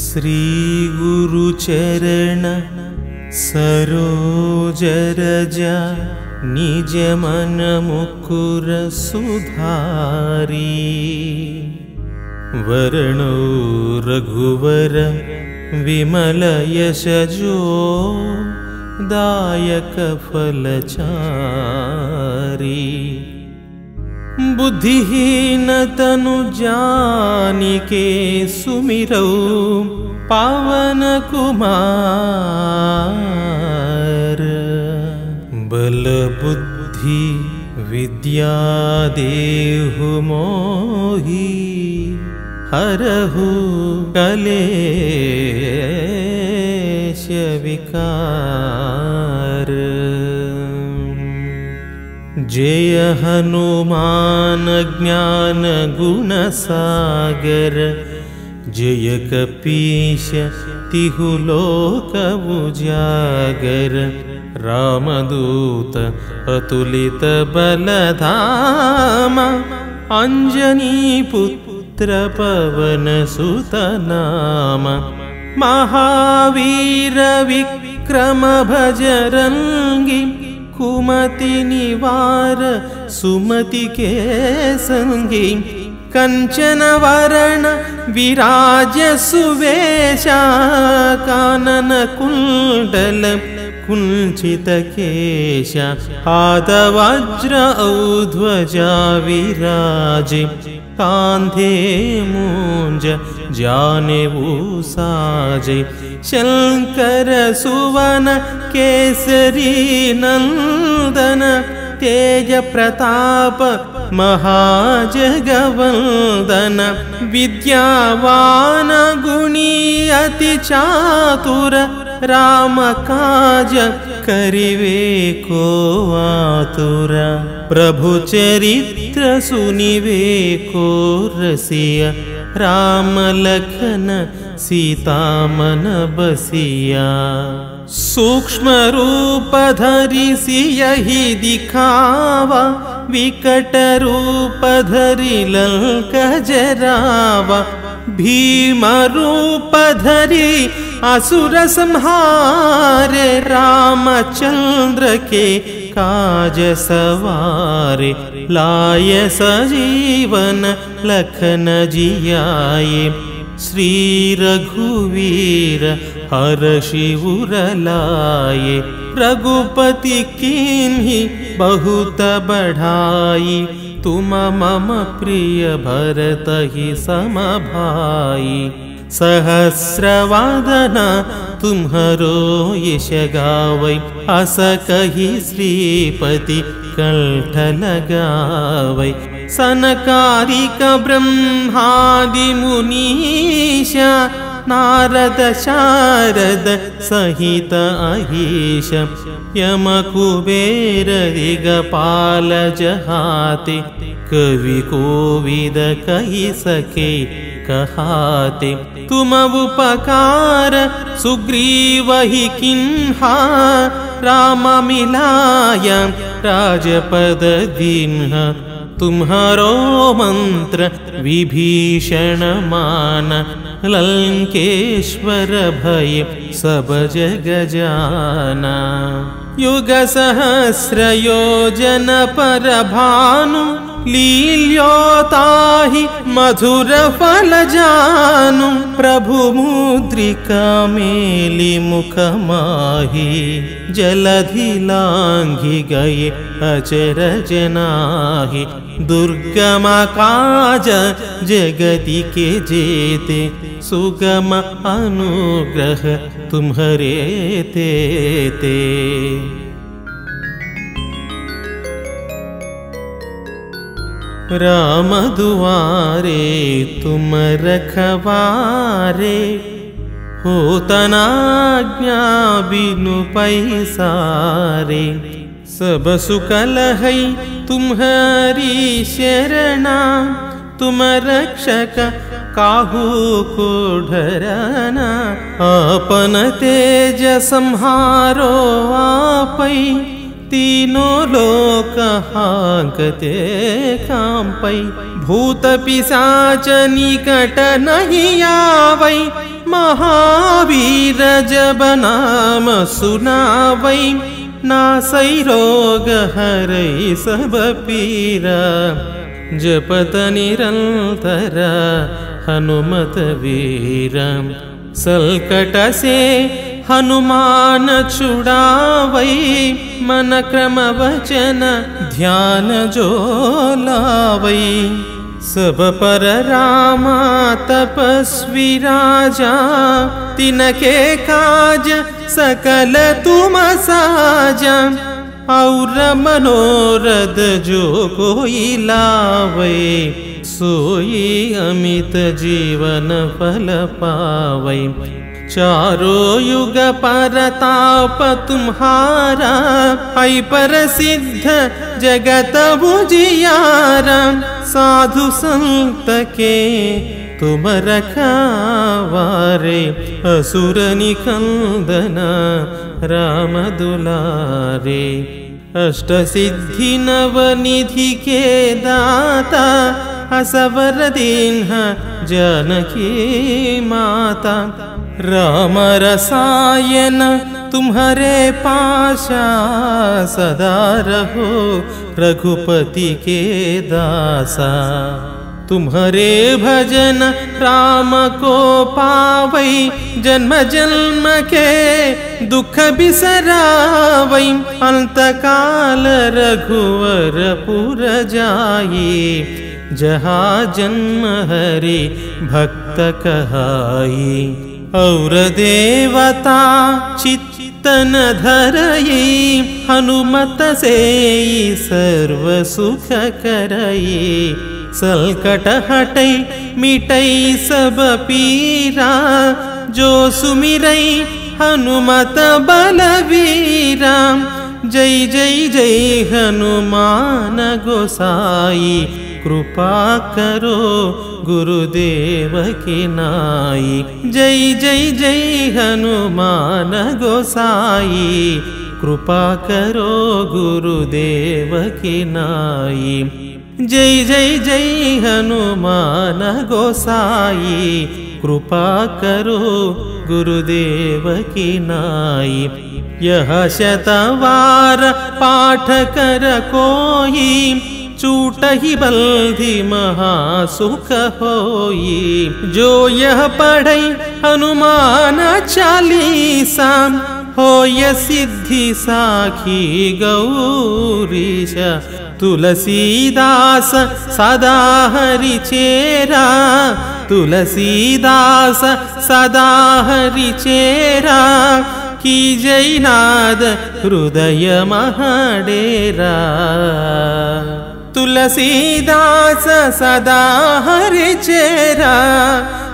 श्री गुरुचरण सरोजरजा निज मन मुकुर सुधारी वर्णो रघुवर विमल यशजो दायक फलचारी बुद्धिहीन तनु जानिके सुमिरौ पावन कुमार बल बुद्धि विद्या देहु मोहि हरहु कलेश विकार जय हनुमान ज्ञान गुण सागर जय कपीश तिहु लोक उजागर रामदूत अतुलित बलधामा अंजनी पुत्र पवन सुत नाम महावीर विक्रम भजरंगी कुमति निवार सुमति के संगी कंचन वरण विराज सुवेशा कानन कुंडल कुंचित केश हाथवज्र औध्वजा विराजे कांधे मूंज जानेऊ साजे शंकर सुवन केसरी नंदन तेज प्रताप महाजगवंदन विद्यावान गुणी अति चातुर राम काज करिवे को आतुर प्रभु चरित्र सुनिवे को रसिया राम लखन सीता मन बसिया सूक्ष्म रूप धरि सियहि दिखावा विकट रूप धरि लंक जरावा भीम रूप धरि असुर संहारे रामचंद्र के काज सवारे लाय सजीवन लखन जियाए श्री रघुवीर हर्षि उर लाए रघुपति कीन्हि बहुत बढ़ाई तुम मम प्रिय भरत ही समभाई सहस्रवदन तुम्हरो यश गावै अस कहि श्रीपति कंठ लगावै सनकादिक ब्रह्मादि मुनीशा नारद शारद सहित अहीश यम कुबेर दिगपाल जहाते कवि कोविद कहि सके कहाते तुम उपकार सुग्रीव ही किन्हा राम मिलाय राजपद दीन्हा तुम्हारो मंत्र विभीषण मान लंकेश्वर भय सब जग जाना युग सहस्र योजन पर भानु लील्योताहि मधुर फल जानु प्रभु मुद्रिका मेली मुख माही जलधि लांघि गए अचरज नाहि दुर्गम काज जगति के जेते सुगम अनुग्रह तुम्हरे तेते राम दुआरे तुम रखवारे होत न आज्ञा बिनु पैसारे सब सुकल है तुम्हारी शरणा तुम रक्षक काहू को डरना अपन तेज संहारो आपै तीनों लोक हांकते कांपै भूत पिशाच निकट नहीं आवै महावीर जब नाम सुनावै नासै रोग हरै सब पीरा जपत निरंतर हनुमत वीर सलकट से हनुमान छुड़ावै मन क्रम वचन ध्यान जो लावै सब पर रामा तपस्वी राजा तिनके काज सकल तुम साजा और मनोरथ जो कोई लावै सोई अमित जीवन फल पावै चारों युग परताप तुम्हारा है प्रसिद्ध जगत बुझियारा साधु संत के तुम रखवारे असुर निकंदन राम दुलारे अष्ट सिद्धि नवनिधि के दाता असवर दीन्ह जानकी माता राम रसायन तुम्हारे पाशा सदा रहो रघुपति के दासा तुम्हारे भजन राम को पावै जन्म जन्म के दुख बिसरावै अंत काल रघुवर पुर जाई जहाँ जन्म हरि भक्त कहाई और देवता चित्तन धरई हनुमत से सर्व सुख करई सलकट हटई मिटई सब पीरा जो सुमिरई हनुमत बलवीरा जय जय जय हनुमान गोसाई कृपा करो गुरुदेव की नाई जय जय जय हनुमान गोसाई कृपा करो गुरुदेव की नाई जय जय जय हनुमान गोसाई कृपा करो गुरुदेव की नाई यह शतवार पाठ कर कोई चूट ही बल्धि महासुख होई जो यह पढ़ई हनुमान चालीसा होय सिद्धि साखी गौरीश तुलसीदास सदा हरि चेरा तुलसीदास सदा हरि चेरा की जयनाद हृदय महडेरा तुलसीदास सदा हरि चेरा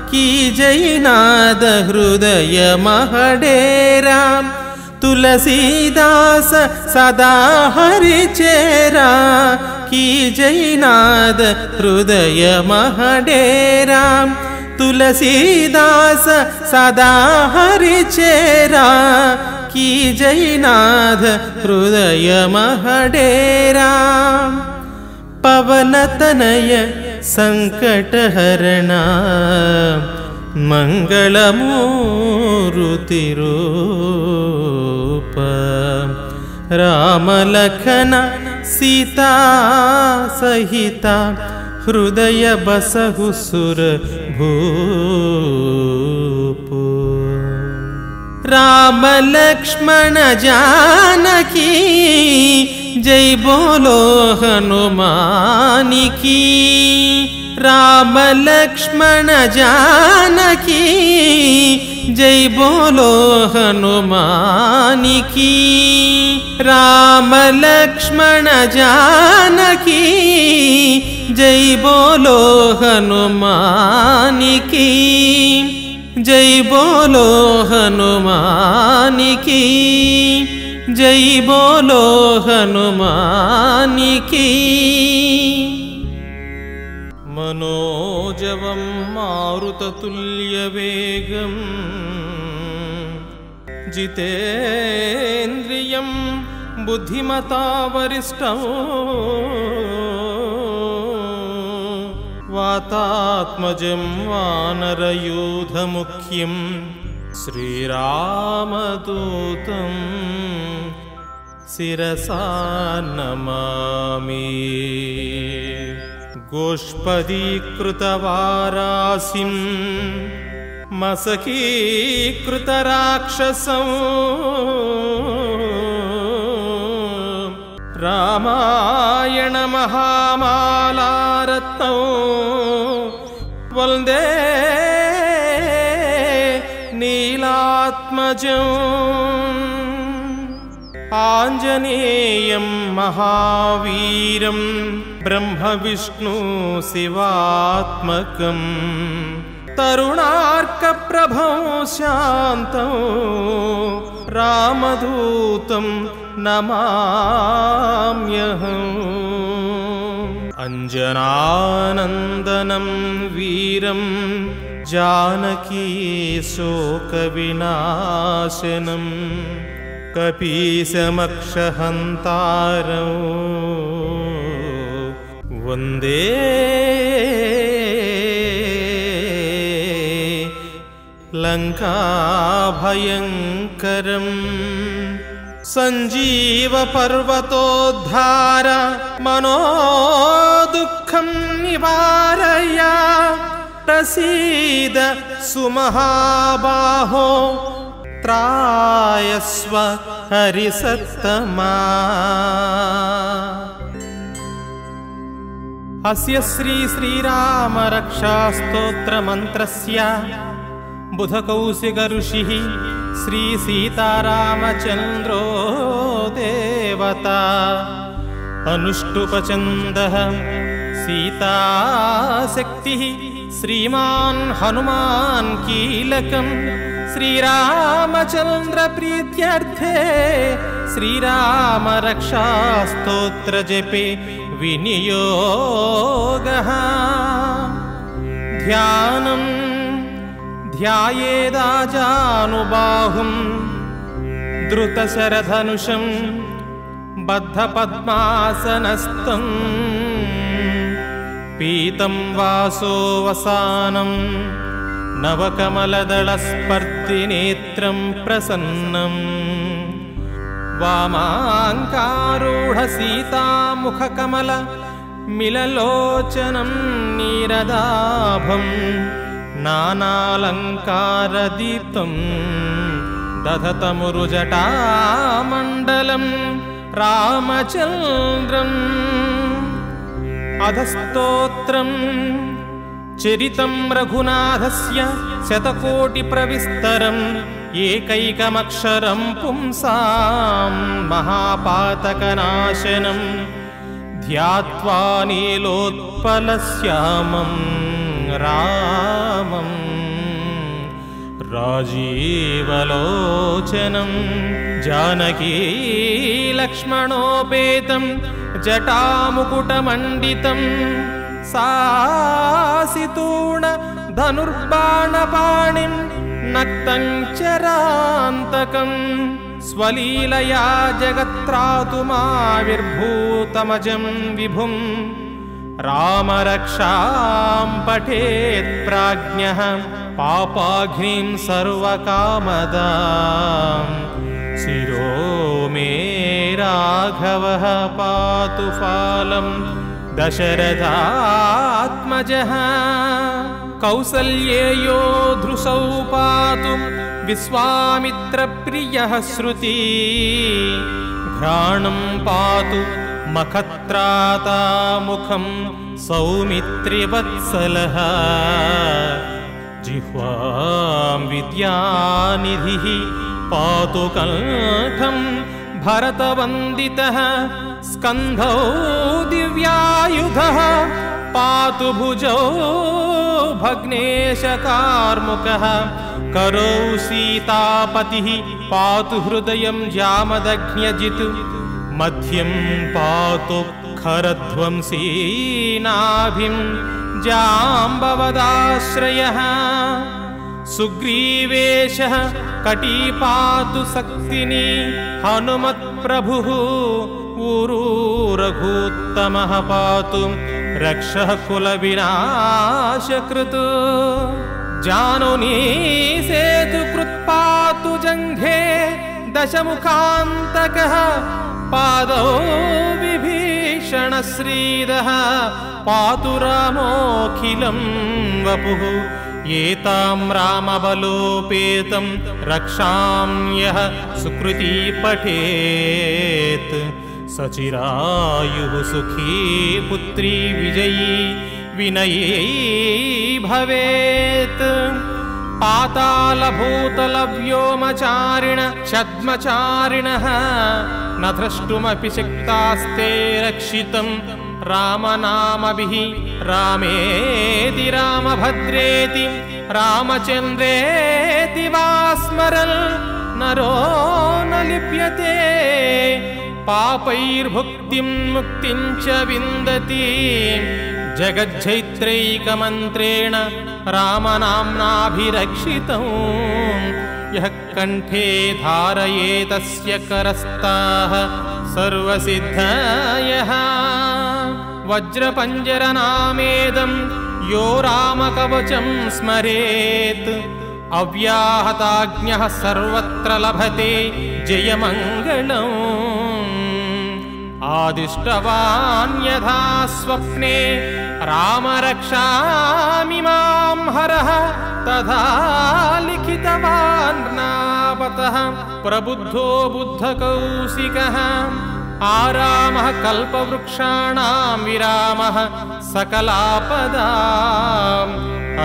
की जयनाद हृदय महडेरा तुलसीदास सदा हरि चेरा की जयनाद हृदय महडेरा तुलसीदास सदा हरि चेरा की जयनाद हृदय महडेरा पवन तनय संकट हरणा मंगलमूर्ति रूप राम लखन सीता सहिता हृदय बसहु सुर भूप राम लक्ष्मण जानकी जय बोलो हनुमान की राम लक्ष्मण जानकी जय बोलो हनुमान की राम लक्ष्मण जानकी जय बोलो हनुमान की जय बोलो हनुमान की जय बोलो हनुमान की मनोजवं मारुततुल्यवेगं जितेन्द्रियं बुद्धिमता वरिष्ठं वातात्मजं वानरयूथमुख्यं श्रीरामदूतं शिरसा नमामि। गोष्पदीकृतवारासिं मसकीकृतराक्षसं रामायणमहामालारत्नौ वन्दे नीलात्मजम्। आञ्जनेयं महावीरं ब्रह्मविष्णुशिवात्मकं तरुणार्कप्रभं शान्तं रामदूतं नमाम्यहम्। अञ्जनानन्दनं वीरं जानकी शोकविनाशनं कपीशमक्षहन्तारं वन्दे लङ्काभयङ्करम्। सञ्जीवपर्वतोद्धार मनोदुःखं निवारय प्रसीद सुमहाबाहो त्रायस्व हरिसत्तमा। अस्य श्रीरामरक्षास्तोत्रमन्त्रस्य बुधकौशिकऋषिः श्रीसीतारामचन्द्रो देवता अनुष्टुपचन्दः सीताशक्तिः श्रीमान् हनुमान् कीलकम् श्रीरामचन्द्रप्रीत्यर्थे श्रीरामरक्षास्तोत्रजपे विनियोगः। ध्यानं ध्यायेदाजानुबाहुं द्रुतशरधनुषं बद्धपद्मासनस्थं पीतं वासोवसानं नवकमलदलस्पर्धिनेत्रं प्रसन्नं वामाङ्कारूढसीतामुखकमल मिललोचनं नीरदाभं नानालङ्कारदीप्तं दधतमुरुजटामण्डलं रामचन्द्रम्। अधस्तोत्रं चरितं रघुनाथस्य शतकोटिप्रविस्तरम् एकैकमक्षरं पुंसां महापातकनाशनं ध्यात्वा नीलोत्पलश्यामं रामं राजीवलोचनं जानकी लक्ष्मणोपेतं जटामुकुटमण्डितं सासितूर्ण धनुर्बाणपाणिं नक्तं चरान्तकं स्वलीलया जगत्त्रातुमाविर्भूतमजं विभुं रामरक्षां पठेत् प्राज्ञः पापाघ्नीं सर्वकामदां शिरो मे राघवः पातु फालं दशरथात्मजः कौसल्येयो धृसौ पातु विश्वामित्रप्रियः श्रुति घ्राणं पातु मखत्रातामुखं सौमित्रिवत्सलः जिह्वां विद्यानिधिः पातु कण्ठं भरतवन्दितः स्कन्धौ दिव्यायुधः पातु भुजौ भग्नेशकार्मुकः करौ सीतापतिः पातु हृदयं जामदग्न्यजित् मध्यं पातु खरध्वंसी नाभिं जाम्बवदाश्रयः सुग्रीवेशः कटी पातु शक्तिनी हनुमत्प्रभुः ऊरू रघुत्तमः पातु रक्षः कुलविनाशकृत् जानुनी सेतु कृत्पातु जङ्घे दशमुखान्तकः पादौ विभीषणश्रीदः पातु रामोऽखिलं वपुः एतां रामबलोपेतं रक्षां यः सुकृती पठेत् सचिरायुः सुखी पुत्री विजयी विनयी भवेत् पातालभूतलव्योमचारिण छद्मचारिणः न द्रष्टुमपि शक्तास्ते रक्षितं रामनामभिः रामेति रामभद्रेति रामचन्द्रेति वा स्मरन् नरो न लिप्यते पापैर्भुक्तिं मुक्तिं च विन्दति जगज्जैत्रैकमन्त्रेण रामनाम्नाभिरक्षितं यः कण्ठे धारयेतस्य करस्ताः सर्वसिद्धयः वज्रपञ्जरनामेदं यो रामकवचं स्मरेत् अव्याहताज्ञः सर्वत्र लभते जयमङ्गलम् आदिष्टवान् यथा स्वप्ने राम रक्षामि मां हरः तथा लिखितवान् नापतः प्रबुद्धो बुद्धकौशिकः आरामः कल्पवृक्षाणां विरामः सकलापदाम्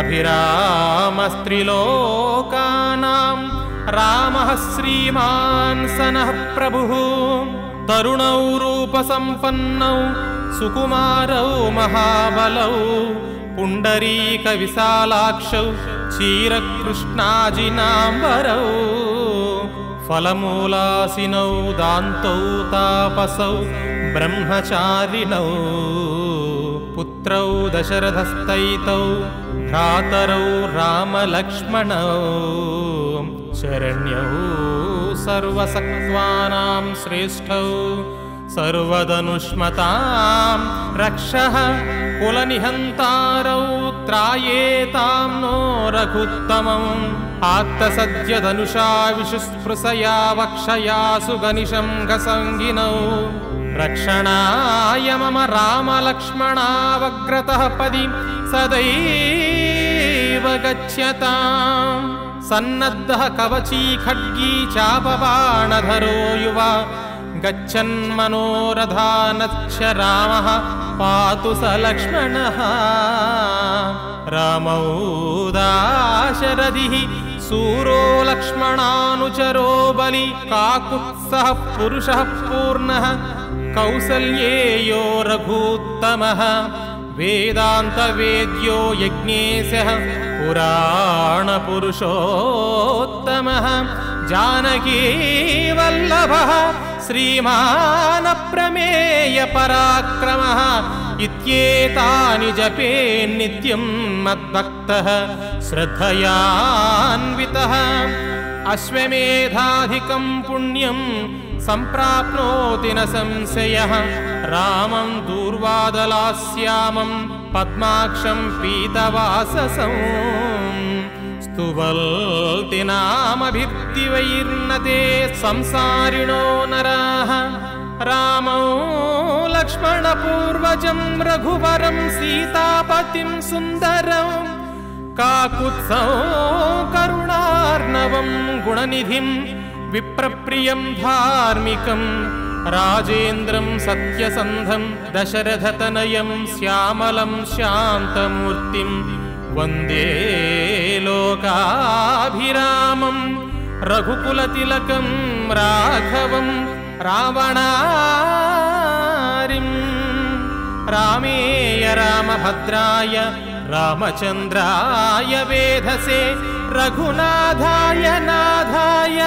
अभिरामस्त्रिलोकानां रामः श्रीमान् सनः प्रभुः तरुणौ रूपसम्पन्नौ सुकुमारौ महाबलौ पुण्डरीकविशालाक्षौ क्षीरकृष्णाजिनाम्बरौ फलमूलासिनौ दान्तौ तापसौ ब्रह्मचारिणौ पुत्रौ दशरथस्तैतौ भ्रातरौ रामलक्ष्मणौ शरण्यौ सर्वसत्त्वानां श्रेष्ठौ सर्वदनुष्मतां रक्षः कुलनिहन्तारौ त्रायेतां नो रघुत्तमम् आत्तसद्यधनुषा विशुस्पृशया वक्षया सुगनिशं घसङ्गिनौ रक्षणाय मम रामलक्ष्मणावग्रतः पदि सदैव गच्छताम् सन्नद्धः कवची खड्गी चापबाणधरो युवा गच्छन्मनोरथानच्च रामः पातु स लक्ष्मणः रामौ दाशरथिः सूरो लक्ष्मणानुचरो बलि काकुत्सः पुरुषः पूर्णः कौसल्येयो रघूत्तमः वेदान्तवेद्यो यज्ञेशः पुराणपुरुषोत्तमः जानकी वल्लभः श्रीमान् प्रमेयपराक्रमः इत्येतानि जपे नित्यं मद्भक्तः श्रद्धयान्वितः अश्वमेधाधिकं पुण्यं सम्प्राप्नोति न संशयः रामं दूर्वादलास्यामं पद्माक्षं पीतवाससं स्तुवल्ति नामभिर्दिवैर्नते संसारिणो नराः रामौ लक्ष्मणपूर्वजं रघुवरं सीतापतिं सुन्दरं काकुत्सौ करुणार्णवं गुणनिधिं विप्रप्रियं धार्मिकं राजेन्द्रं सत्यसन्धं दशरथतनयं श्यामलं शान्तमूर्तिं वन्दे लोकाभिरामं रघुकुलतिलकं राघवं रावणारिं रामेय रामभद्राय रामचन्द्राय वेधसे रघुनाथाय नाथाय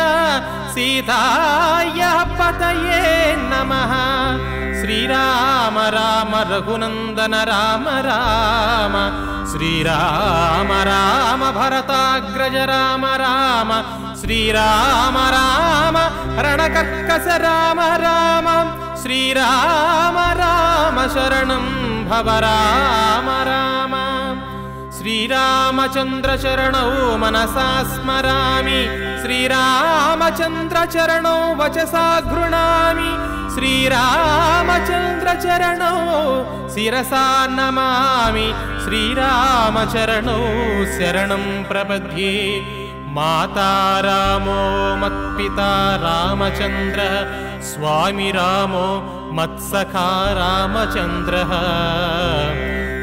सीताय पतये नमः श्रीराम राम रघुनन्दन राम राम श्रीराम राम भरताग्रज राम राम श्रीराम राम रणकर्कश राम राम श्रीराम राम शरणं भव राम राम श्रीरामचन्द्रचरणौ मनसा स्मरामि श्रीरामचन्द्रचरणौ वचसा गृह्णामि श्रीरामचन्द्रचरणौ शिरसा नमामि श्रीरामचरणौ शरणं प्रपद्ये माता रामो मत्पिता रामचन्द्रः स्वामी रामो मत्सखा रामचन्द्रः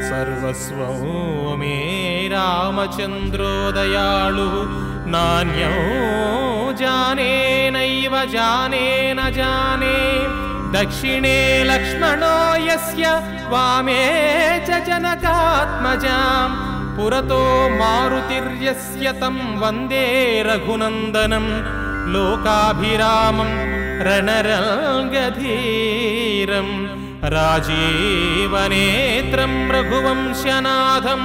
सर्वस्वं मे रामचन्द्रो दयालुः नान्यो जाने नैव जाने न जाने दक्षिणे लक्ष्मणो यस्य वामे च जनकात्मजाम् पुरतो मारुतिर्यस्य तं वन्दे रघुनन्दनं लोकाभिरामं रणरङ्गधीरं राजीवनेत्रं रघुवंशनाथं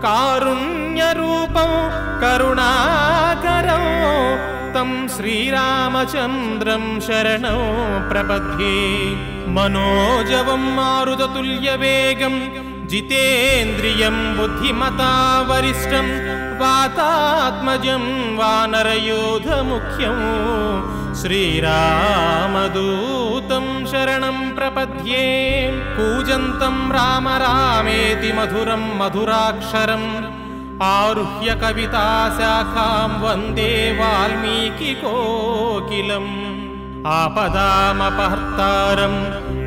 कारुण्यरूपं करुणाकरं तं श्रीरामचन्द्रं शरणं प्रपद्ये मनोजवं मारुततुल्यवेगं जितेन्द्रियं बुद्धिमता वरिष्ठं वातात्मजं वानरयोधमुख्यं श्रीरामदूतं शरणं प्रपद्ये कूजन्तं राम रामेति मधुरं मधुराक्षरम् आरुह्य कविताशाखां वन्दे वाल्मीकिकोकिलम् आपदामपहर्तारं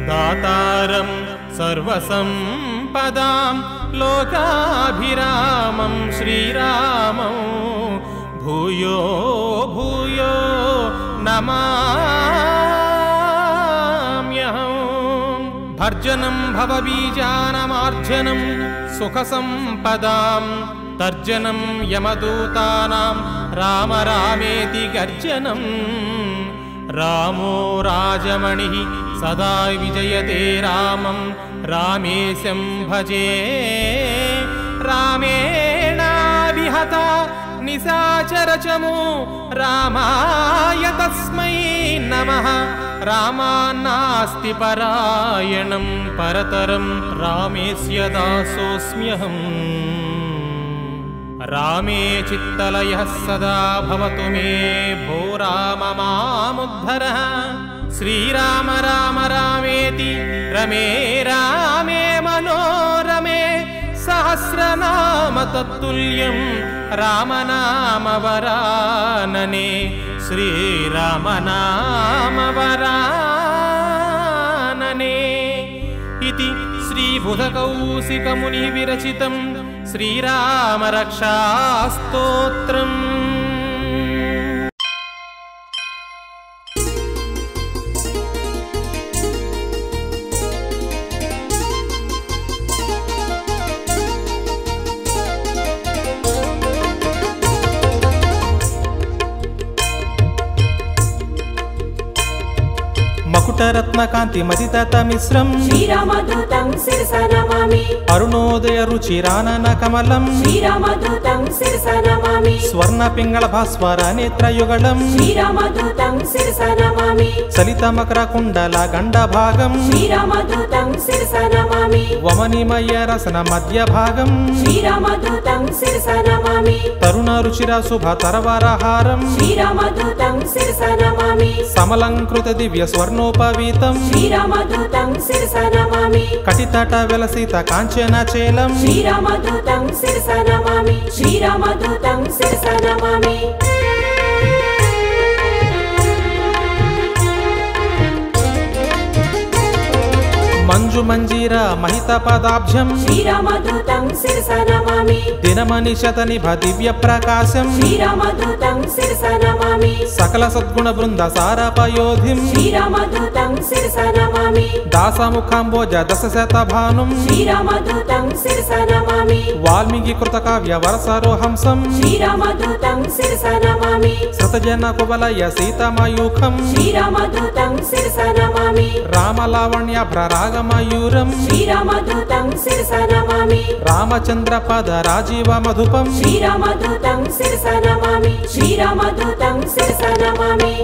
दातारं सर्वसम्पदां लोकाभिरामं श्रीरामं भूयो भूयो नमाम्यहम् भर्जनं भवबीजानामार्जनं सुखसम्पदां तर्जनं यमदूतानां राम रामेति गर्जनं रामो राजमणिः सदा विजयते रामं रामेशं भजे रामेणाविहता निशाचरचमो रामाय तस्मै नमः रामान्नास्ति परायणं परतरं रामेस्य दासोऽस्म्यहम् रामे चित्तलयः सदा भवतु मे भो राम मामुद्धरः श्रीराम राम रामेति रमे रामे मनोरमे सहस्रनाम तत्तुल्यं रामनाम वरानने श्रीराम नाम वरानने इति श्रीबुधकौशिकमुनि विरचितं श्रीराम रक्षास्तोत्रम् मकुटरत्नकान्ति मदिततमिश्रं श्रीरामदूतं शिरसा नमामि अरुणोदय रुचिरानन कमलं श्रीरामदूतं शिरसा नमामि स्वर्णपिङ्गलभास्वर नेत्रयुगलं श्रीरामदूतं शिरसा नमामि चलितमकरकुण्डल गण्डभागं श्रीरामदूतं शिरसा नमामि वमनिमय रसन मध्यभागं श्रीरामदूतं शिरसा नमामि तरुणरुचिर शुभतरवरहारं श्रीरामदूतं शिरसा नमामि समलंकृत दिव्य स्वर्णोपवीतं श्रीरामदूतं शिरसा नमामि कटितट विलसित काञ्चन चेलं श्रीरामदूतं शिरसा नमामि श्रीरामदूतं शिरसा नमामि मंजु मंजीर महित पदाब्जं श्रीरामदूतं शिरसा नमामि दिनमनिशत निभ दिव्य प्रकाशं श्रीरामदूतं शिरसा नमामि सकल सद्गुण वृंद सारपयोधिं श्रीरामदूतं शिरसा नमामि दासमुखाम्बोज दशशत भानुं श्रीरामदूतं शिरसा नमामि वाल्मीकि कृत काव्य वरसरोहंसं श्रीरामदूतं शिरसा नमामि श्रुतजन कुवलय सीतमयूखं श्रीरामदूतं शिरसा नमामि रामलावण्याभ्र रागमयूरं श्रीरामदूतं शिरसा नमामि रामचंद्र पद राजीव मधुपं श्रीरामदूतं शिरसा नमामि श्रीरामदूतं शिरसा नमामि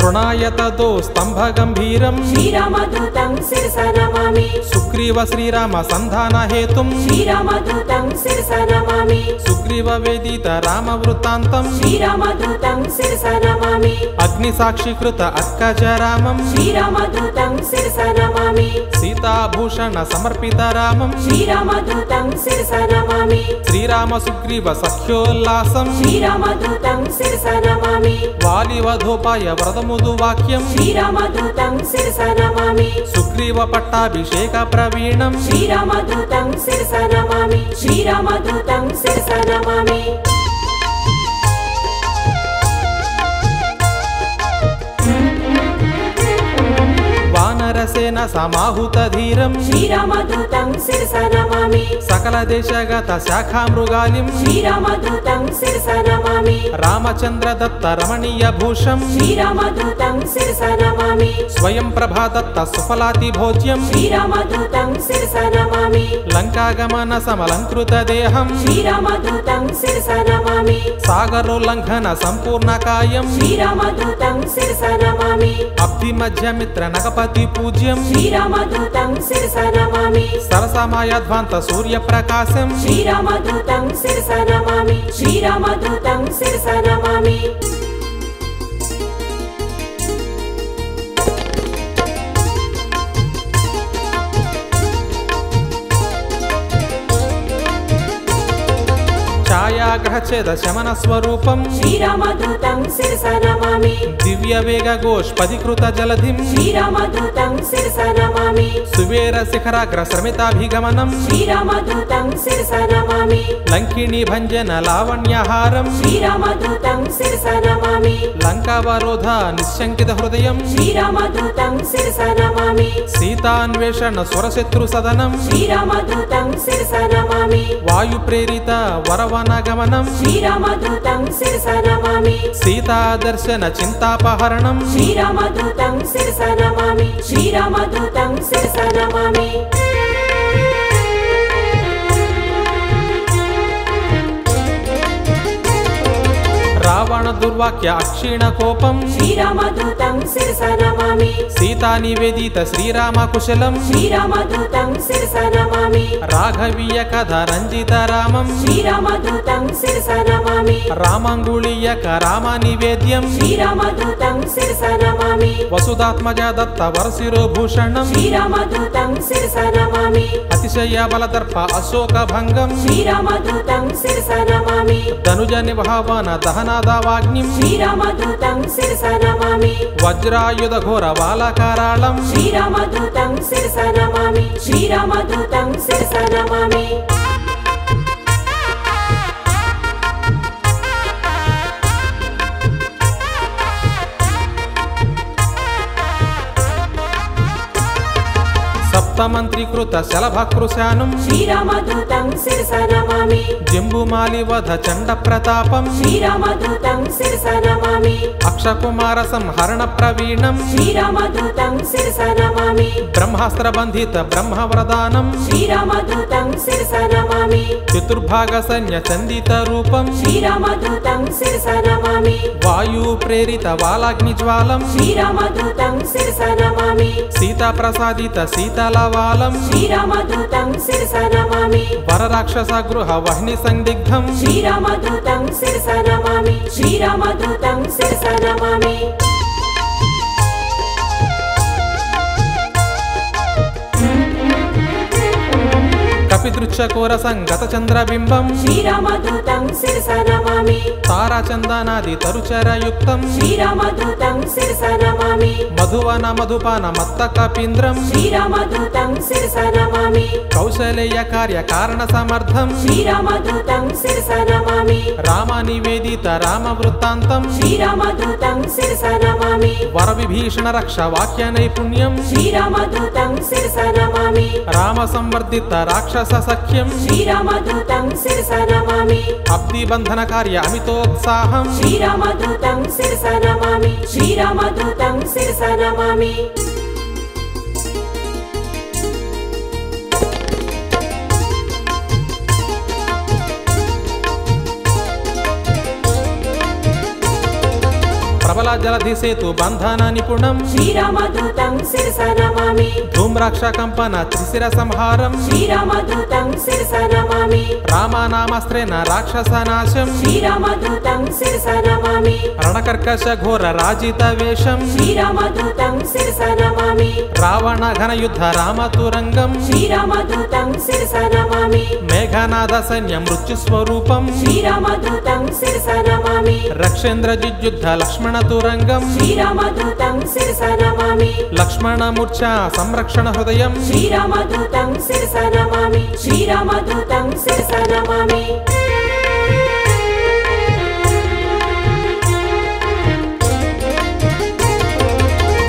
తృణాయ తదో స్తంభగంభీరం శ్రీరామదూతం శిరస నమామి సుగ్రీవ శ్రీరామ సంధాన హేతుం శ్రీరామదూతం శిరస నమామి సుగ్రీవ వేదిత రామ వృత్తాంతం శ్రీరామదూతం శిరస నమామి అగ్ని సాక్షికృత అర్కజ రామం శ్రీరామదూతం శిరస నమామి సీతాభూషణ సమర్పిత రామం శ్రీరామదూతం శిరస నమామి శ్రీరామ సుగ్రీవ సఖ్యోల్లాసం శ్రీరామదూతం శిరస నమామి వాలివధోపాయ వ్రతముదు వాక్యం శ్రీరామదూతం శిరస నమామి సుగ్రీవ పట్టాభిషేక ప్రవీణం శ్రీరామదూతం శిరస నమామి శ్రీరామదూతం శిరస నమామి వానరసేన సమాహుత ధీరం శ్రీరామదూతం శిరస నమామి సకల దేశగత శాఖామృగాలిం శ్రీరామదూతం శిరస నమామి రామచంద్ర దత్త రమణీయ భూషం శ్రీరామదూతం శిరస నమామి స్వయం ప్రభాదత్త సుఫలాతి భోజ్యం శ్రీరామదూతం శిరస నమామి లంకాగమన సమలంకృత దేహం శ్రీరామదూతం శిరస నమామి సాగరోల్లంఘన సంపూర్ణ కాయం శ్రీరామదూతం శిరస నమామి అబ్ధి మధ్యమిత్ర నగపతి పూజ్యం శ్రీరామదూతం శిరస నమామి సరసమాయధ్వాంత సూర్య ప్రకాశం శ్రీరామదూతం శిరస నమామి శ్రీరామదూతం శిరస నమామి ఛాయాగ్రహఛేద శమన స్వరూపం శ్రీరామదూతం శిరస నమామి దివ్య వేగ ఘోష్పదికృత జలధిం శ్రీరామదూతం శిరస నమామి సువేర శిఖరాగ్ర శ్రమితాభిగమనం శ్రీరామదూతం శిరస నమామి లంకిణీ భంజన లావణ్యహారం శ్రీరామదూతం శిరస నమామి లంకావరోధ నిశంకిత హృదయం శ్రీరామదూతం శిరస నమామి సీతాన్వేషణ సురశత్రు సదనం శ్రీరామదూతం శిరస నమామి వాయు ప్రేరిత వరవనగమనం శ్రీరామదూతం శిరస నమామి సీతా దర్శన చింతాపహరణం శ్రీరామదూతం శిరస నమామి శ్రీరామదూతం శిరస నమామి రావణ దుర్వాక్య అక్షీణ కోపం శ్రీరామదూతం శిరస నమామి సీతా నివేదిత శ్రీరామ కుశలం శ్రీరామదూతం శిరస నమామి రాఘవీయ కథ రంజిత రామం శ్రీరామదూతం శిరస నమామి రామంగుళీయక రామ నివేద్యం శ్రీరామదూతం శిరస నమామి వసుధాత్మజ దత్త వరశిరోభూషణం శ్రీరామదూతం శిరస నమామి అతిశయ బలదర్ప అశోక భంగం శ్రీరామదూతం శిరస నమామి ధనుజ నిభావన దహనాదావాగ్నిం శ్రీరామదూతం శిరస నమామి వజ్రాయుధ ఘోర బాలకారాళం శ్రీరామదూతం శిరస నమామి శ్రీరామదూతం శిరస నమామి సప్తమంత్రీకృత శలభకృశానం శ్రీరామదూతం శిరస నమామి జంబుమాలివధ చండ ప్రతాపం శ్రీరామదూతం శిరస నమామి అక్షకుమార సంహరణ ప్రవీణం శ్రీరామదూతం శిరస నమామి బ్రహ్మాస్త్ర బంధిత బ్రహ్మవరదానం శ్రీరామదూతం శిరస నమామి చతుర్భాగ సైన్య చందిత రూపం శ్రీరామదూతం శిరస నమామి వాయు ప్రేరిత వాలాగ్ని జ్వాలం శ్రీరామదూతం శిరస నమామి సీతా ప్రసాదిత శీతలవాలం శ్రీరామదూతం శిరస నమామి వరరాక్షస గృహ వహ్ని సందిగ్ధం శ్రీరామదూతం శిరస నమామి శ్రీరామదూతం శిరస నమామి కపిదృచ్చకోర సంగత చంద్రబింబం శ్రీరామదూతం శిరస నమామి తారాచందనాది తరుచరయుక్తం శ్రీరామదూతం శిరస నమామి మధువన మధుపాన మత్త కపీంద్రం శ్రీరామదూతం శిరస నమామి కౌశలేయ కార్య కారణ సమర్థం శ్రీరామదూతం శిరస నమామి రామ నివేదిత రామ వృత్తాంతం శ్రీరామదూతం శిరస నమామి వర విభీషణ రక్ష వాక్య నైపుణ్యం శ్రీరామదూతం శిరస నమామి రామ సంవర్ధిత రాక్షస సఖ్యం శ్రీరామదూతం శిరస నమామి అబ్ది బంధన కార్య అమితోత్సాహం శ్రీరామదూతం శిరస నమామి శ్రీరామదూతం శిరస నమామి ప్రబల జలధి సేతు బంధన నిపుణం శ్రీరామదూతం శిరస నమామి ధూమ్రాక్ష కంపన త్రిశిర సంహారం శ్రీరామదూతం శిరస నమామి రామనామస్త్రేణ రాక్షస నాశం శ్రీరామదూతం శిరస నమామి రణకర్కశ ఘోర రాజిత వేషం శ్రీరామదూతం శిరస నమామి రావణ ఘన యుద్ధ రామతురంగం శ్రీరామదూతం శిరస నమామి మేఘనాద సైన్య మృత్యు స్వరూపం శ్రీరామదూతం శిరస నమామి రక్షేంద్ర జిజ్యుద్ధ లక్ష్మణ తురంగం శ్రీరామదూతం శిరస నమామి లక్ష్మణ మూర్ఛ సంరక్షణ హృదయం శ్రీరామదూతం శిరస నమామి శ్రీరామదూతం శిరస నమామి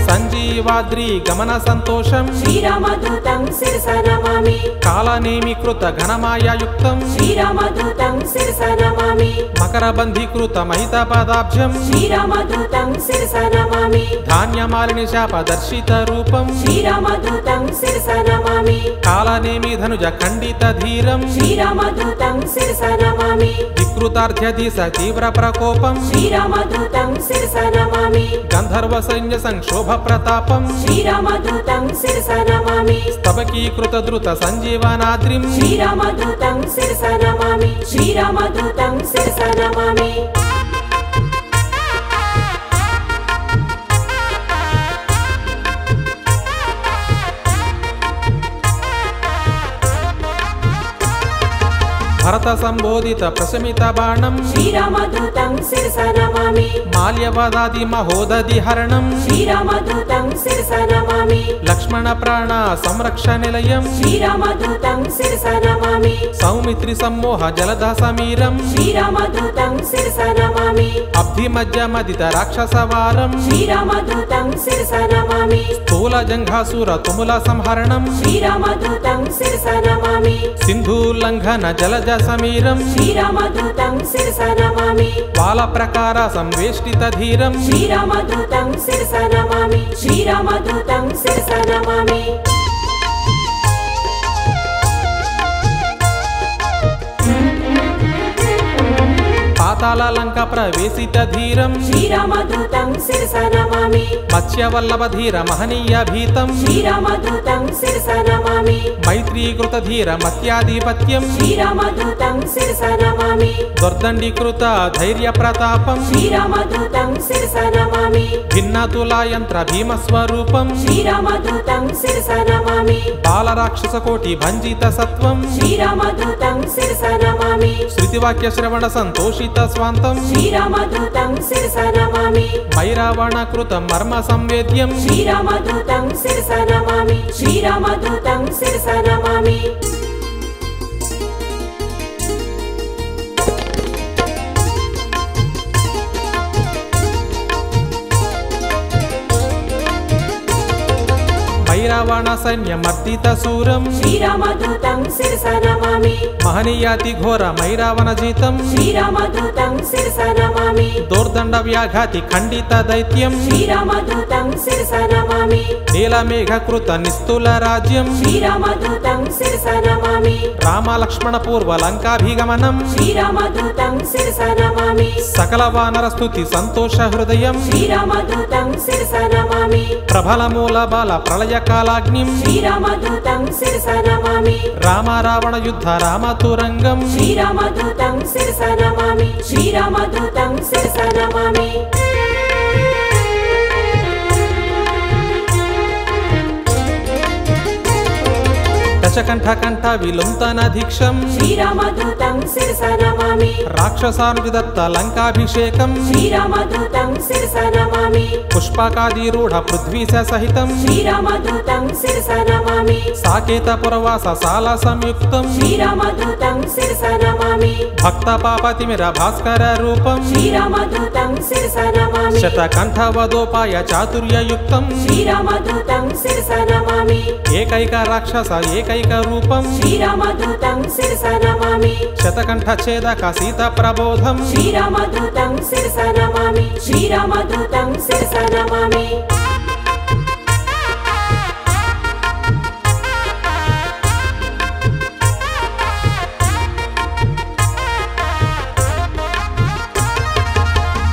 సంజీవాద్రి గమన సంతోషం శ్రీరామదూతం శిరస నమామి కాలనేమీకృత ఘనమాయాయుక్తం శ్రీరామదూతం శిరస నమామి మకరబంధీకృత మహిత పదాబ్జం శ్రీరామదూతం శిరస నమామి ధాన్యమాలిని శాప దర్శిత రూపం శ్రీరామదూతం శిరస నమామి కాలనేమి ధనుజ ఖండిత ధీరం శ్రీరామదూతం శిరస నమామి వికృతార్థ్యధీశ తీవ్ర ప్రకోపం శ్రీరామదూతం శిరస నమామి గంధర్వ సైన్య సంక్షోభ ప్రతాపం శ్రీరామదూతం శిరస నమామి స్తబకీకృత ధృత సంజీవనాద్రిం శ్రీరామదూతం శిరస నమామి శ్రీరామదూతం శిరస నమామి భరత సంబోధిత ప్రశమిత బాణం శ్రీరామదూతం శిరస నమామి మాల్యవదాది మహోదధి హరణం శ్రీరామదూతం శిరస నమామి లక్ష్మణ ప్రాణ సంరక్ష నిలయం శ్రీరామదూతం శిరస నమామి సౌమిత్రి సమ్మోహ జలధ సమీరం శ్రీరామదూతం శిరస నమామి అబ్ధిమజ్జ మదిత రాక్షసవారం శ్రీరామదూతం శిరస నమామి స్థూల జంఘాసుర తుముల సంహరణం శ్రీరామదూతం శిరస నమామి సింధూల్లంఘన జలజ సమీరం శ్రీరామదూతం శిరస నమామి బాల ప్రకార సంవేష్టిత ధీరం శ్రీరామదూతం శిరస నమామి శ్రీరామదూతం శిరస నమామి పాతాళ లంక ప్రవేశిత ధీరం శ్రీరామదూతం శిరస నమామి మత్స్యవల్లభ ధీర మహనీయ భీతం శ్రీరామదూతం శిరస నమామి మైత్రీకృత ధీర మత్యాధిపత్యం శ్రీరామదూతం శిరస నమామి దుర్దండీకృత ధైర్య ప్రతాపం శ్రీరామదూతం శిరస నమామి భిన్నతులా యంత్ర భీమస్వరూపం శ్రీరామదూతం శిరస నమామి బాలరాక్షస కోటి భంజిత సత్వం శ్రీరామదూతం శిరస నమామి శృతివాక్య శ్రవణ సంతోషిత స్వాంతం శ్రీరామదూతం శిరస నమామి మైరావణ కృత మర్మ సంవేద్యం శ్రీరామదూతం శిరస నమామి శ్రీరామదూతం శిరస నమామి భైరవాణ సైన్య మర్దిత శూరం శ్రీరామదూతం శిరస నమామి మహనీయాతి ఘోర మైరావణ జీతం శ్రీరామదూతం శిరస నమామి దోర్దండ వ్యాఘాతి ఖండిత దైత్యం శ్రీరామదూతం శిరస నమామి నీలమేఘ కృత నిస్తుల రాజ్యం శ్రీరామదూతం శిరస నమామి రామ లక్ష్మణ పూర్వ లంకాభిగమనం శ్రీరామదూతం శిరస నమామి సకల వానర స్తుతి సంతోష హృదయం శ్రీరామదూతం శిరస నమామి ప్రభల మూల బాల ప్రళయ కాలాగ్నిం శ్రీరామదూతం శిరస నమామి రామ రావణ యుద్ధ రామతురంగం శ్రీరామదూతం శిరస నమామి శ్రీరామదూతం శిరస నమామి దశకంఠ కంఠ విలుంతన దీక్షం శ్రీరామదూతం శిరస నమామి రాక్షసానుదత్త లంకాభిషేకం శ్రీరామదూతం శిరస నమామి పుష్పకాదిరూఢ పృథ్వీశ సహితం శ్రీరామదూతం శిరస నమామి సాకేత పురవాస సాల సంయుక్తం శ్రీరామదూతం శిరస నమామి భక్త పాపతిమిర భాస్కర రూపం శ్రీరామదూతం శిరస నమామి శతకంఠ వదోపాయ చాతుర్యయుక్తం శ్రీరామదూతం శిరస నమామి ఏకైక రాక్షస ఏకైక రూపం శ్రీరామదూతం శిరస నమామి శతకంఠ ఛేదక సీత ప్రబోధం శ్రీరామదూతం శిరస నమామి శ్రీరామదూతం శిరస నమామి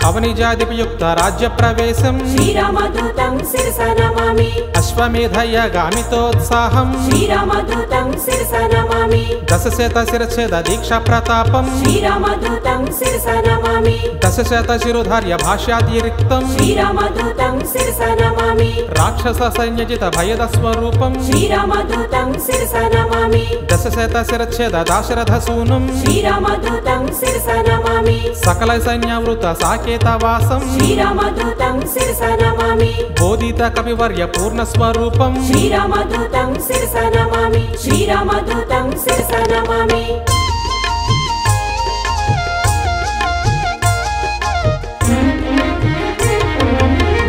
అవనిజాదిపయుక్త రాజ్య ప్రవేశం శ్రీరామదూతం శిరస నమామి అశ్వమేధయ్యగామితోత్సాహం శ్రీరామదూతం శిరస నమామి దశశత శిరఛేద దీక్ష ప్రతాపం శ్రీరామదూతం శిరస నమామి దశశత శిరోధార్య భాష్యాతిరిక్తం శ్రీరామదూతం శిరస నమామి రాక్షస సైన్యజిత భయద స్వరూపం శ్రీరామదూతం శిరస నమామి దశశత శిరఛేద దాశరథ సూనం శ్రీరామదూతం శిరస నమామి సకల సైన్యవృత సాకేత వాసం శ్రీరామదూతం శిరస నమామి బోధిత కవివర్య పూర్ణ స్వరూపం శ్రీరామదూతం శిరస నమామి శ్రీరామదూతం శిరస నమామి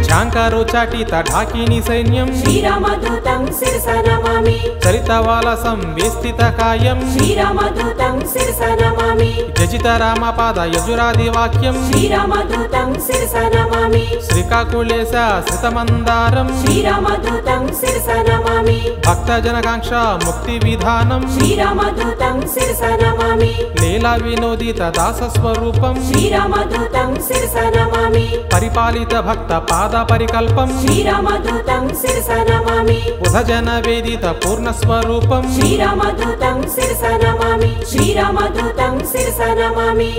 ఝాంకారోచాటిత ఢాకిని సైన్యం శ్రీరామదూతం శిరస నమామి చరితవాలసం వేస్థిత కాయం శ్రీరామదూతం శిరస నమామి జజిత రామపాద యజురాది వాక్యం శ్రీరామదూతం శిరస నమామి శ్రీకాకుళేశ శ్రితమందారం శ్రీరామదూతం శిరస నమామి భక్తజనకాంక్ష ముక్తి విధానం శ్రీరామదూతం శిరస నమామి లీలా వినోదిత దాస స్వరూపం శ్రీరామదూతం శిరస నమామి పరిపాలిత భక్త పాద పరికల్పం శ్రీరామదూతం శిరస నమామి ఉదజన వేదిత పూర్ణ స్వరూపం శ్రీరామదూతం శిరస నమామి శ్రీరామదూతం శిరస నమామి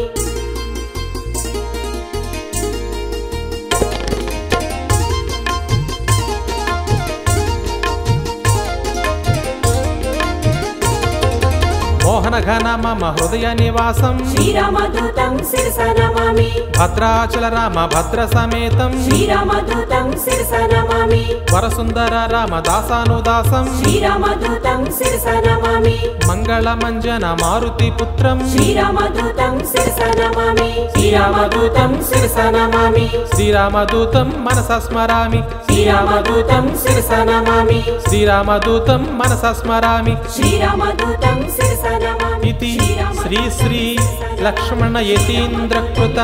మోహన ఘన మమ హృదయ నివాసం శ్రీరామదూతం శిరస నమామి భద్రాచల రామ భద్ర సమేతం శ్రీరామదూతం శిరస నమామి వరసుందర రామ దాసానుదాసం శ్రీరామదూతం శిరస నమామి మంగళమంజన మారుతి పుత్రం శ్రీరామదూతం శిరస నమామి శ్రీరామదూతం శిరస నమామి శ్రీరామదూతం మనస స్మరామి శ్రీరామదూతం శిరస నమామి శ్రీరామదూతం మనస స్మరామి శ్రీరామదూతం శిరస నమామి इति श्री श्री लक्ष्मण यतीन्द्रकृत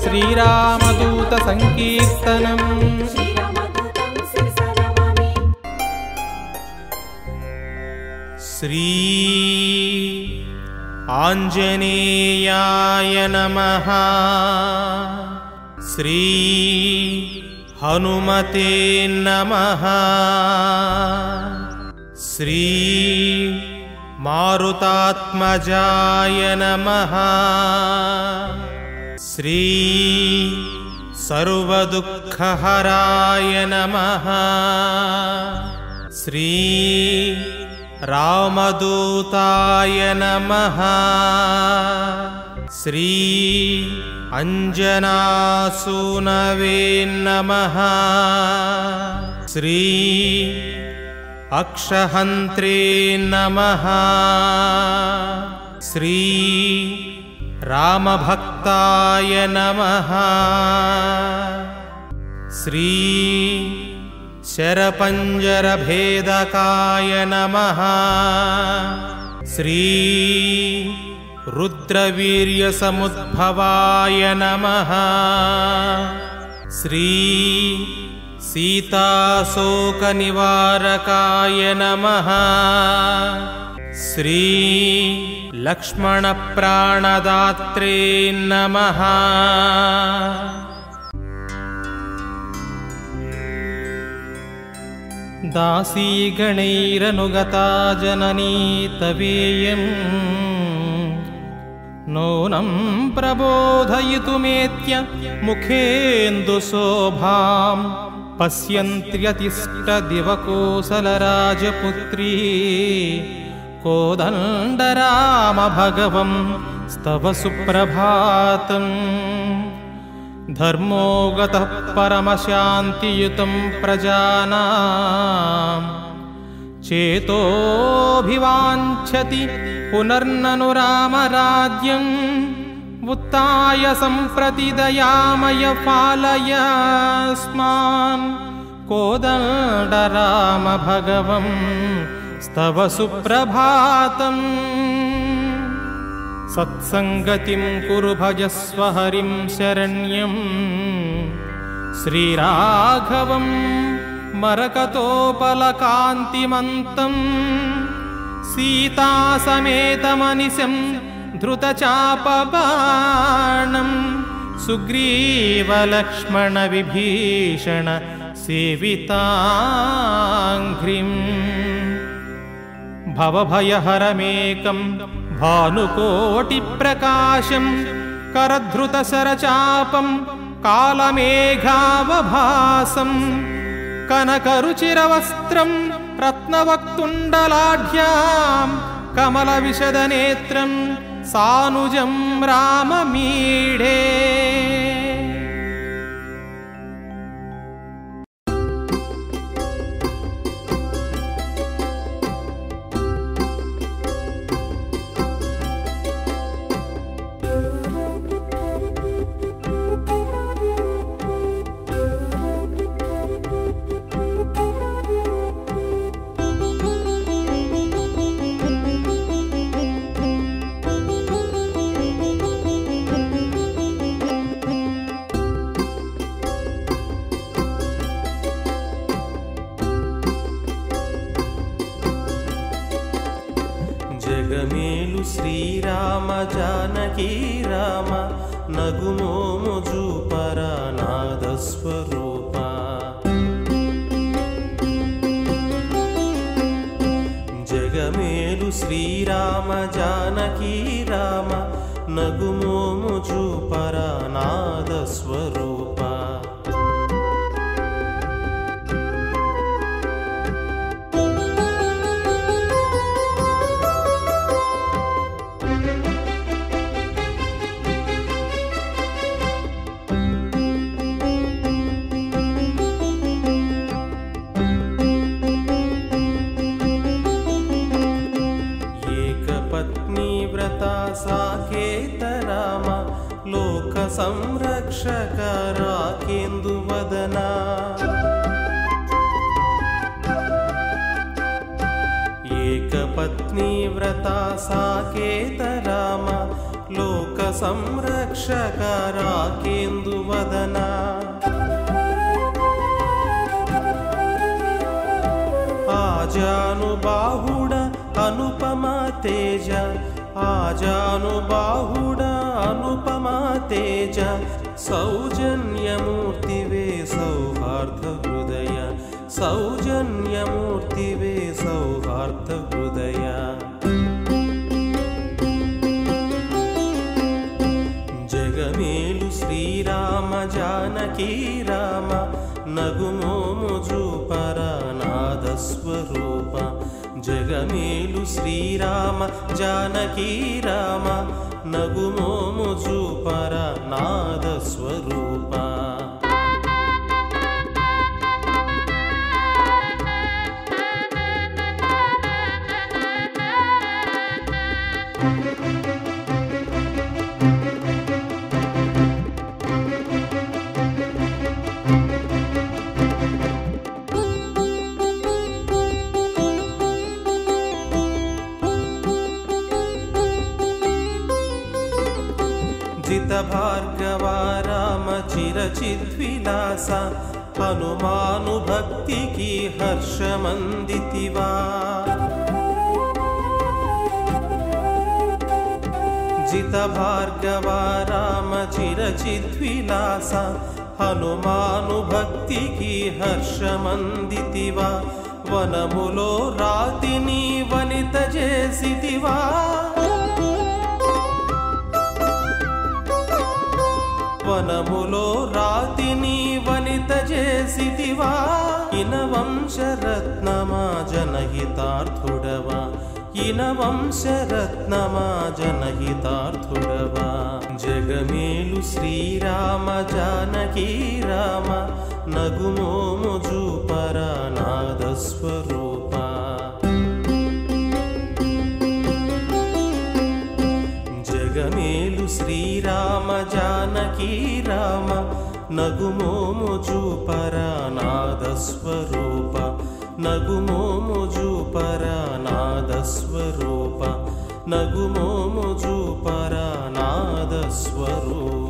श्रीरामदूत संकीर्तनम् శ్రీరామదూతం శిరస నమామి श्री आञ्जनेयाय नमः श्री हनुमते नमः श्री मारुतात्मजाय नमः श्री सर्वदुःखहराय नमः श्री रामदूताय नमः श्री अंजनासूनवे नमः श्री अक्षहन्त्रे नमः श्री रामभक्ताय नमः श्री शरपञ्जरभेदकाय नमः श्री रुद्रवीर्यसमुद्भवाय नमः श्री सीताशोकनिवारकाय नमः श्री लक्ष्मणप्राणदात्रे नमः दासीगणैरनुगता जननी तवेयम् नूनं प्रबोधयितुमेत्य मुखेन्दुशोभाम् पश्यन्त्यतिष्ठदिवकोसलराजपुत्री कोदण्डरामभगवं स्तव सुप्रभातम् धर्मोगतः परमशान्तियुतं प्रजानां चेतोऽभिवाञ्छति पुनर्ननु रामराज्यम् उत्ताय सम्प्रति दयामय पालयास्मान् कोदण्डराम भगवं स्तव सुप्रभातम् सत्सङ्गतिं कुरु भजस्व हरिं शरण्यं श्रीराघवं मरकतोपलकान्तिमन्तं सीतासमेतमनिशं धृतचापबाणं సుగ్రీవలక్ష్మణ విభీషణ సేవితాంఘ్రిం భవభయహరమేకం భానుకోటి ప్రకాశం కరధృతశరచాపం కాలమేఘావభాసం కనకరుచిరవస్త్రం రత్నవక్తుండలాఢ్యాం కమలవిశదనేత్రం సానుజం రామమీడే. జగమేలు శ్రీరామ జానకీ రామ నగుమోము జూపరా నాదస్వరూప. జగమేలు శ్రీరామ జానకీ రామ నగుమోము జూపరా నాదస్వరూప. సాకేత రామ లోక సంరక్షక రాకేందువదన. ఏకపత్ని వ్రత సాకేత రామ లోక సంరక్షక రాకేందువదన. ఆజానుబాహుడ అనుపమ తేజ ఆజానుబాహుడ అనుపమ తేజ సౌజన్యమూర్తివే సౌహార్ద హృదయ. సౌజన్యమూర్తివే సౌహార్ద హృదయ. జగమేలు శ్రీరామ జానకీ రామ నగుమోము జూపరా నాదస్వరూప. జగమేలు శ్రీరామ జానకీ రామ నగుమోము జూపరా నాదస్వరూప. జిత భార్గవ రామ చిరచిద్విలాస హనుమాను భక్తికి హర్షమందితివా. జిత భార్గవ రామ చిరచిద్విలాస హనుమాను భక్తికి హర్షమందితివా. వనములో రాతిని వనిత చేసితివా. వనములో రాతిని వనిత చేసితివా. ఇన వంశరత్నమా జనహితార్థుడవా. ఇన వంశరత్నమా జనహితార్థుడవా. జగమేలు శ్రీరామ జానకీ రామ నగుమోము జూపరా నాదస్వరూప. జగమేలు శ్రీరామ జానకీ రామ నగుమోము జూపరా నాదస్వరూప. నగుమోము జూపరా నాదస్వరూప. నగుమోము జూపరా నాదస్వరూప.